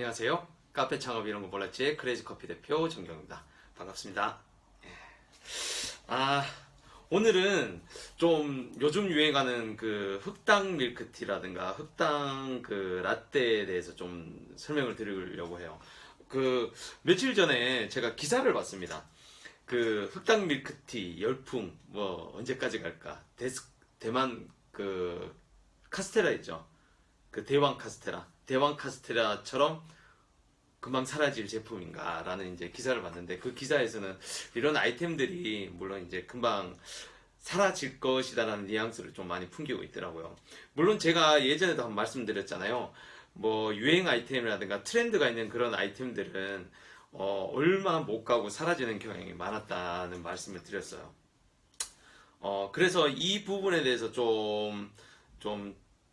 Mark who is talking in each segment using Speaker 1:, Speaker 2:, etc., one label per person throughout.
Speaker 1: 안녕하세요. 카페 창업 이런 거 몰랐지의 크레이지 커피 대표 정경입니다. 반갑습니다. 예. 아, 오늘은 좀 요즘 유행하는 그 흑당 밀크티라든가 흑당 그 라떼에 대해서 좀 설명을 드리려고 해요. 그 며칠 전에 제가 기사를 봤습니다. 그 흑당 밀크티 열풍 뭐 언제까지 갈까? 대만 그 카스테라 있죠. 그 대왕 카스테라처럼 금방 사라질 제품인가라는 이제 기사를 봤는데 그 기사에서는 이런 아이템들이 물론 이제 금방 사라질 것이다라는 뉘앙스를 좀 많이 풍기고 있더라고요. 물론 제가 예전에도 한번 말씀드렸잖아요. 뭐 유행 아이템이라든가 트렌드가 있는 그런 아이템들은 얼마 못 가고 사라지는 경향이 많았다는 말씀을 드렸어요. 그래서 이 부분에 대해서 좀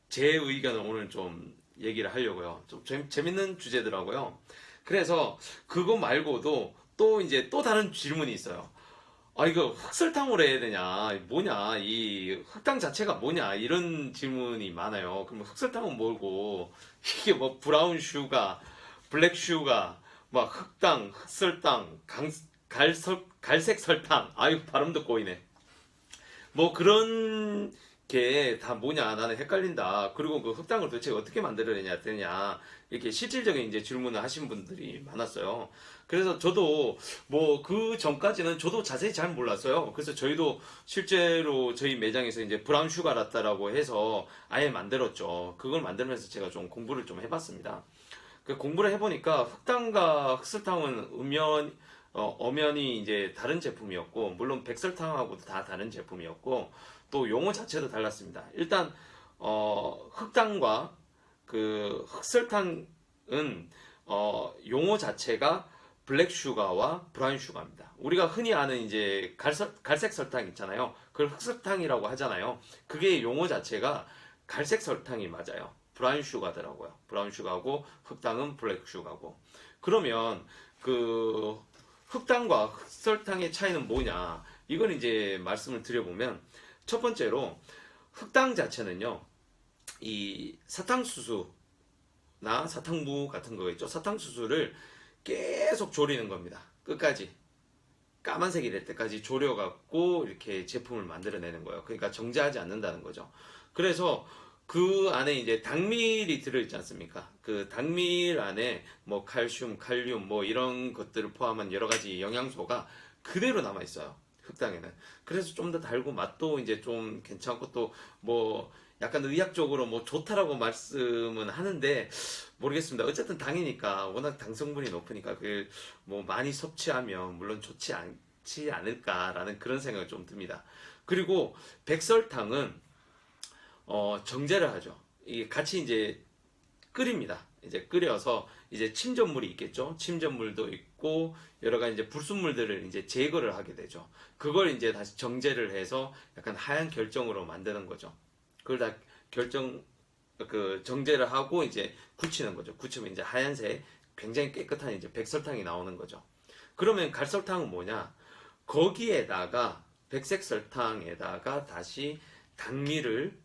Speaker 1: 제 의견을 오늘 좀 얘기를 하려고요. 좀 재밌는 주제더라고요. 그래서 그거 말고도 또 이제 또 다른 질문이 있어요. 아, 이거 흑설탕으로 해야 되냐? 뭐냐? 이 흑당 자체가 뭐냐? 이런 질문이 많아요. 그러면 흑설탕은 뭐고, 이게 뭐 브라운 슈가, 블랙 슈가, 막 흑당, 흑설탕, 갈색 설탕. 아유, 발음도 꼬이네. 뭐 그런 게 다 뭐냐 나는 헷갈린다. 그리고 그 흑당을 도대체 어떻게 만들어내냐 되냐 이렇게 실질적인 이제 질문을 하신 분들이 많았어요. 그래서 저도 뭐 그 전까지는 저도 자세히 잘 몰랐어요. 그래서 저희도 실제로 저희 매장에서 이제 브라운 슈가 라떼라고 해서 아예 만들었죠. 그걸 만들면서 제가 좀 공부를 좀 해봤습니다. 그 공부를 해보니까 흑당과 흑설탕은 엄연히 이제 다른 제품이었고, 물론 백설탕하고도 다 다른 제품이었고, 또 용어 자체도 달랐습니다. 일단, 흑당과 그 흑설탕은, 용어 자체가 블랙 슈가와 브라운 슈가입니다. 우리가 흔히 아는 이제 갈색 설탕 있잖아요. 그걸 흑설탕이라고 하잖아요. 그게 용어 자체가 갈색 설탕이 맞아요. 브라운 슈가더라고요. 브라운 슈가고 흑당은 블랙 슈가고. 그러면 그 흑당과 흑설탕의 차이는 뭐냐? 이걸 이제 말씀을 드려보면 첫 번째로 흑당 자체는요. 이 사탕수수나 사탕무 같은 거 있죠. 사탕수수를 계속 졸이는 겁니다. 끝까지. 까만색이 될 때까지 졸여갖고 이렇게 제품을 만들어내는 거예요. 그러니까 정제하지 않는다는 거죠. 그래서 그 안에 이제 당밀이 들어있지 않습니까? 그 당밀 안에 뭐 칼슘, 칼륨 뭐 이런 것들을 포함한 여러 가지 영양소가 그대로 남아 있어요. 흑당에는. 그래서 좀 더 달고 맛도 이제 좀 괜찮고 또 뭐 약간 의학적으로 뭐 좋다라고 말씀은 하는데 모르겠습니다. 어쨌든 당이니까 워낙 당 성분이 높으니까 그 뭐 많이 섭취하면 물론 좋지 않지 않을까라는 그런 생각이 좀 듭니다. 그리고 백설탕은 정제를 하죠. 이게 같이 이제 끓입니다. 이제 끓여서 이제 침전물이 있겠죠. 침전물도 있고 여러 가지 이제 불순물들을 이제 제거를 하게 되죠. 그걸 이제 다시 정제를 해서 약간 하얀 결정으로 만드는 거죠. 그걸 다 정제를 하고 이제 굳히는 거죠. 굳히면 이제 하얀색 굉장히 깨끗한 이제 백설탕이 나오는 거죠. 그러면 갈설탕은 뭐냐? 거기에다가 백색 설탕에다가 다시 당미를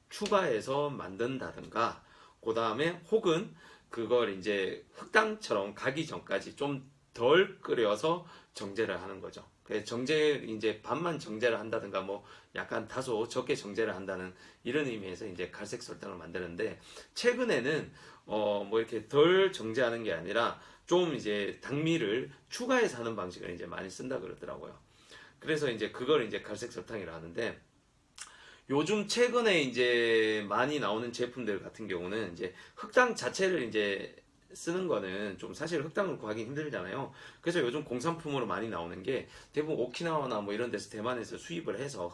Speaker 1: 추가해서 만든다든가, 그 다음에 혹은 그걸 이제 흑당처럼 가기 전까지 좀 덜 끓여서 정제를 하는 거죠. 이제 반만 정제를 한다든가, 뭐 약간 다소 적게 정제를 한다는 이런 의미에서 이제 갈색 설탕을 만드는데, 최근에는 뭐 이렇게 덜 정제하는 게 아니라 좀 이제 당미를 추가해서 하는 방식을 이제 많이 쓴다 그러더라고요. 그래서 이제 그걸 이제 갈색 설탕이라 하는데, 요즘 최근에 이제 많이 나오는 제품들 같은 경우는 이제 흑당 자체를 이제 쓰는 거는 좀 사실 흑당을 구하기 힘들잖아요. 그래서 요즘 공산품으로 많이 나오는 게 대부분 오키나와나 뭐 이런 데서 대만에서 수입을 해서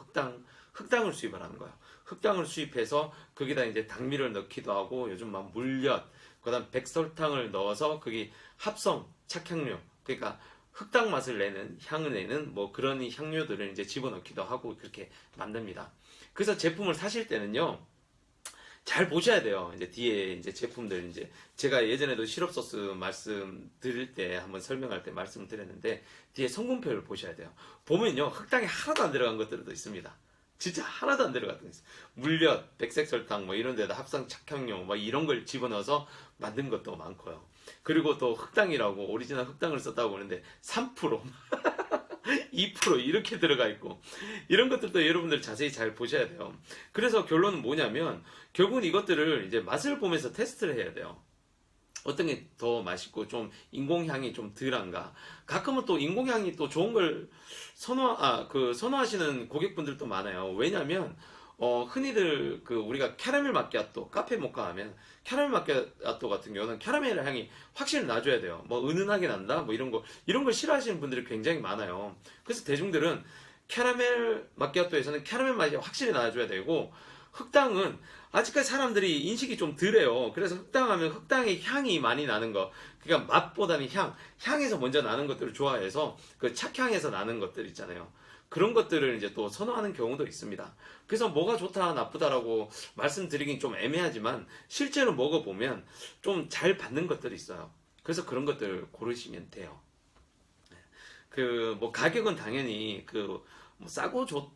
Speaker 1: 흑당을 수입을 하는 거예요. 흑당을 수입해서 거기다 이제 당미를 넣기도 하고 요즘 막 물엿, 그다음 백설탕을 넣어서 거기 합성 착향료, 그러니까 흑당 맛을 내는 향을 내는 뭐 그런 향료들을 이제 집어넣기도 하고 그렇게 만듭니다. 그래서 제품을 사실 때는요, 잘 보셔야 돼요. 이제 뒤에 이제 제품들 이제 제가 예전에도 시럽 소스 말씀 드릴 때 한번 설명할 때 말씀을 드렸는데 뒤에 성분표를 보셔야 돼요. 보면요, 흑당이 하나도 안 들어간 것들도 있습니다. 진짜 하나도 안 들어갔던 게 있어요. 물엿, 백색 설탕 뭐 이런 데다 합성 착향료 뭐 이런 걸 집어넣어서 만든 것도 많고요. 그리고 또 흑당이라고 오리지널 흑당을 썼다고 그러는데 3% 2% 이렇게 들어가 있고 이런 것들도 여러분들 자세히 잘 보셔야 돼요. 그래서 결론은 뭐냐면 결국은 이것들을 이제 맛을 보면서 테스트를 해야 돼요. 어떤 게 더 맛있고 좀 인공향이 좀 덜한가. 가끔은 또 인공향이 또 좋은 걸 선호하시는 고객분들도 많아요. 왜냐면 흔히들 우리가 캐러멜 마키아토, 카페 모카 하면 캐러멜 마키아토 같은 경우는 캐러멜 향이 확실히 나줘야 돼요. 뭐 은은하게 난다, 뭐 이런 걸 싫어하시는 분들이 굉장히 많아요. 그래서 대중들은 캐러멜 마키아토에서는 캐러멜 맛이 확실히 나줘야 되고 흑당은 아직까지 사람들이 인식이 좀 덜해요. 그래서 흑당하면 흑당의 향이 많이 나는 거. 그러니까 맛보다는 향에서 먼저 나는 것들을 좋아해서 그 착향에서 나는 것들 있잖아요. 그런 것들을 이제 또 선호하는 경우도 있습니다. 그래서 뭐가 좋다, 나쁘다라고 말씀드리긴 좀 애매하지만 실제로 먹어보면 좀 잘 받는 것들이 있어요. 그래서 그런 것들 고르시면 돼요. 뭐 가격은 당연히 뭐 싸고 좋은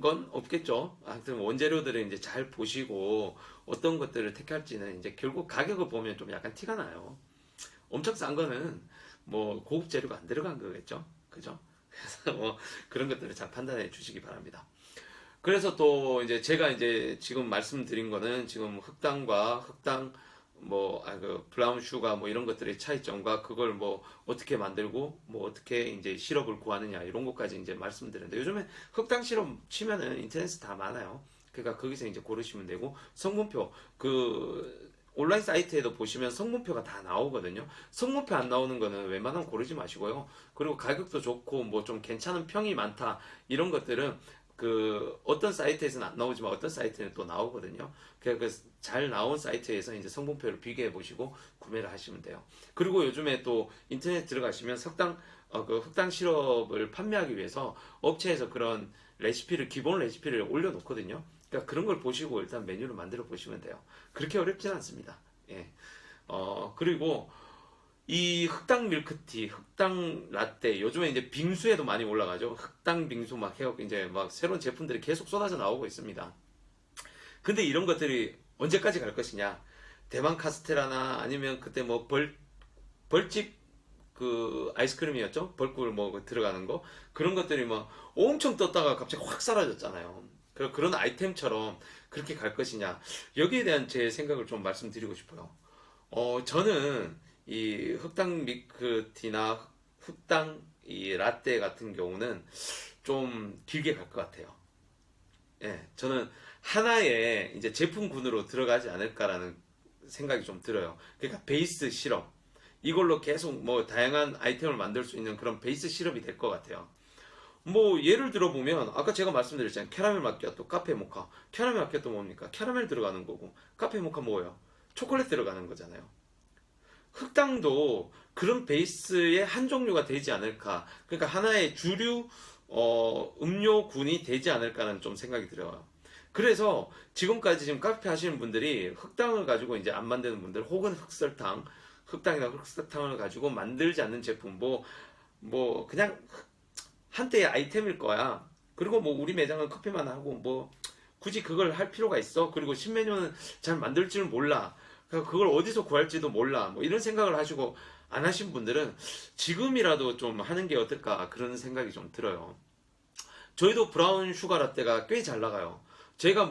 Speaker 1: 건 없겠죠. 하여튼 원재료들을 이제 잘 보시고 어떤 것들을 택할지는 이제 결국 가격을 보면 좀 약간 티가 나요. 엄청 싼 거는 뭐 고급 재료가 안 들어간 거겠죠. 그죠? 그래서 뭐 그런 것들을 잘 판단해 주시기 바랍니다. 그래서 또 이제 제가 이제 지금 말씀드린 거는 지금 흑당과 흑당 브라운 슈가 뭐 이런 것들의 차이점과 그걸 뭐 어떻게 만들고 뭐 어떻게 이제 시럽을 구하느냐 이런 것까지 이제 말씀드렸는데 요즘에 흑당 시럽 치면은 인터넷에 다 많아요. 그러니까 거기서 이제 고르시면 되고 성분표 온라인 사이트에도 보시면 성분표가 다 나오거든요. 성분표 안 나오는 거는 웬만하면 고르지 마시고요. 그리고 가격도 좋고 뭐 좀 괜찮은 평이 많다 이런 것들은 어떤 사이트에서는 안 나오지만 어떤 사이트는 또 나오거든요. 잘 나온 사이트에서 이제 성분표를 비교해 보시고 구매를 하시면 돼요. 그리고 요즘에 또 인터넷 들어가시면 흑당 시럽을 판매하기 위해서 업체에서 그런 기본 레시피를 올려놓거든요. 그러니까 그런 걸 보시고 일단 메뉴를 만들어 보시면 돼요. 그렇게 어렵진 않습니다. 예. 그리고 이 흑당 밀크티, 흑당 라떼, 요즘에 이제 빙수에도 많이 올라가죠. 흑당 빙수 막 해갖고 이제 막 새로운 제품들이 계속 쏟아져 나오고 있습니다. 근데 이런 것들이 언제까지 갈 것이냐? 대만 카스테라나 아니면 그때 뭐 벌집 아이스크림이었죠? 벌꿀 뭐 들어가는 거 그런 것들이 막 엄청 떴다가 갑자기 확 사라졌잖아요. 그런 아이템처럼 그렇게 갈 것이냐? 여기에 대한 제 생각을 좀 말씀드리고 싶어요. 저는 이 흑당 밀크티나 흑당 이 라떼 같은 경우는 좀 길게 갈 것 같아요. 예, 저는 하나의 이제 제품군으로 들어가지 않을까라는 생각이 좀 들어요. 그러니까 베이스 시럽. 이걸로 계속 뭐 다양한 아이템을 만들 수 있는 그런 베이스 시럽이 될 것 같아요. 뭐 예를 들어보면 아까 제가 말씀드렸잖아요. 캐러멜 마키아토, 카페 모카. 캐러멜 마키아토 뭡니까? 캐러멜 들어가는 거고 카페 모카 뭐예요? 초콜릿 들어가는 거잖아요. 흑당도 그런 베이스의 한 종류가 되지 않을까. 그러니까 하나의 주류 음료군이 되지 않을까는 좀 생각이 들어요. 그래서 지금까지 지금 카페 하시는 분들이 흑당을 가지고 이제 안 만드는 분들 혹은 흑당이나 흑설탕을 가지고 만들지 않는 제품 뭐 그냥 한때의 아이템일 거야. 그리고 뭐 우리 매장은 커피만 하고 뭐 굳이 그걸 할 필요가 있어. 그리고 신메뉴는 잘 만들 줄 몰라. 그걸 어디서 구할지도 몰라. 뭐 이런 생각을 하시고 안 하신 분들은 지금이라도 좀 하는 게 어떨까 그런 생각이 좀 들어요. 저희도 브라운 슈가 라떼가 꽤 잘 나가요. 제가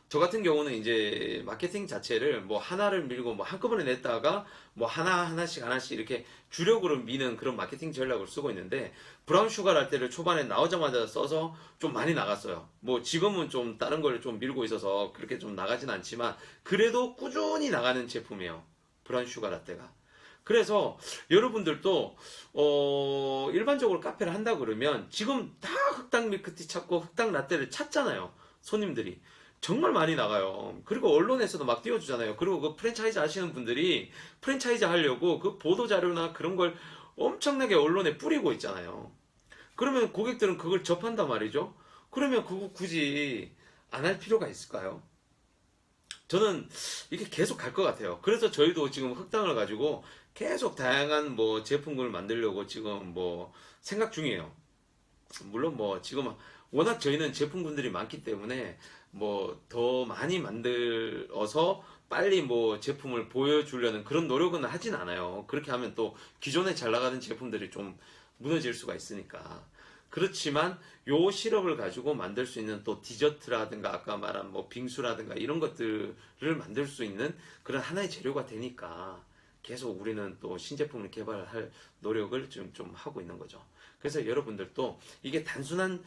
Speaker 1: 저 같은 경우는 이제 마케팅 자체를 뭐 하나를 밀고 뭐 한꺼번에 냈다가 뭐 하나씩 이렇게 주력으로 미는 그런 마케팅 전략을 쓰고 있는데 브라운 슈가 라떼를 초반에 나오자마자 써서 좀 많이 나갔어요. 뭐 지금은 좀 다른 걸 좀 밀고 있어서 그렇게 좀 나가진 않지만 그래도 꾸준히 나가는 제품이에요. 브라운 슈가 라떼가. 그래서 여러분들도 일반적으로 카페를 한다 그러면 지금 다 흑당 밀크티 찾고 흑당 라떼를 찾잖아요. 손님들이 정말 많이 나가요. 그리고 언론에서도 막 띄워주잖아요. 그리고 그 프랜차이즈 하시는 분들이 프랜차이즈 하려고 그 보도 자료나 그런 걸 엄청나게 언론에 뿌리고 있잖아요. 그러면 고객들은 그걸 접한단 말이죠. 그러면 그거 굳이 안 할 필요가 있을까요? 저는 이게 계속 갈 것 같아요. 그래서 저희도 지금 흑당을 가지고 계속 다양한 뭐 제품군을 만들려고 지금 뭐 생각 중이에요. 물론 뭐 지금 워낙 저희는 제품군들이 많기 때문에 뭐 더 많이 만들어서 빨리 뭐 제품을 보여주려는 그런 노력은 하진 않아요. 그렇게 하면 또 기존에 잘 나가는 제품들이 좀 무너질 수가 있으니까. 그렇지만 요 시럽을 가지고 만들 수 있는 또 디저트라든가 아까 말한 뭐 빙수라든가 이런 것들을 만들 수 있는 그런 하나의 재료가 되니까 계속 우리는 또 신제품을 개발할 노력을 좀 하고 있는 거죠. 그래서 여러분들도 이게 단순한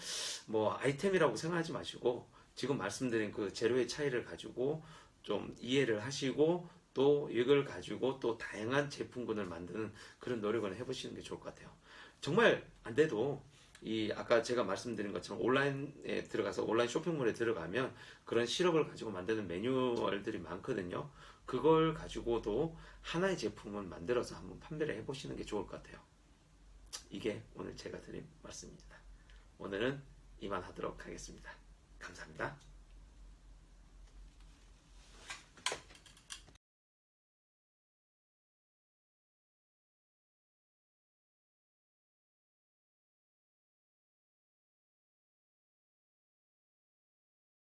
Speaker 1: 뭐 아이템이라고 생각하지 마시고 지금 말씀드린 그 재료의 차이를 가지고 좀 이해를 하시고 또 이걸 가지고 또 다양한 제품군을 만드는 그런 노력을 해보시는 게 좋을 것 같아요. 정말 안 돼도 이 아까 제가 말씀드린 것처럼 온라인에 들어가서 온라인 쇼핑몰에 들어가면 그런 시럽을 가지고 만드는 매뉴얼들이 많거든요. 그걸 가지고도 하나의 제품을 만들어서 한번 판매를 해보시는 게 좋을 것 같아요. 이게 오늘 제가 드린 말씀입니다. 오늘은 이만 하도록 하겠습니다. 감사합니다.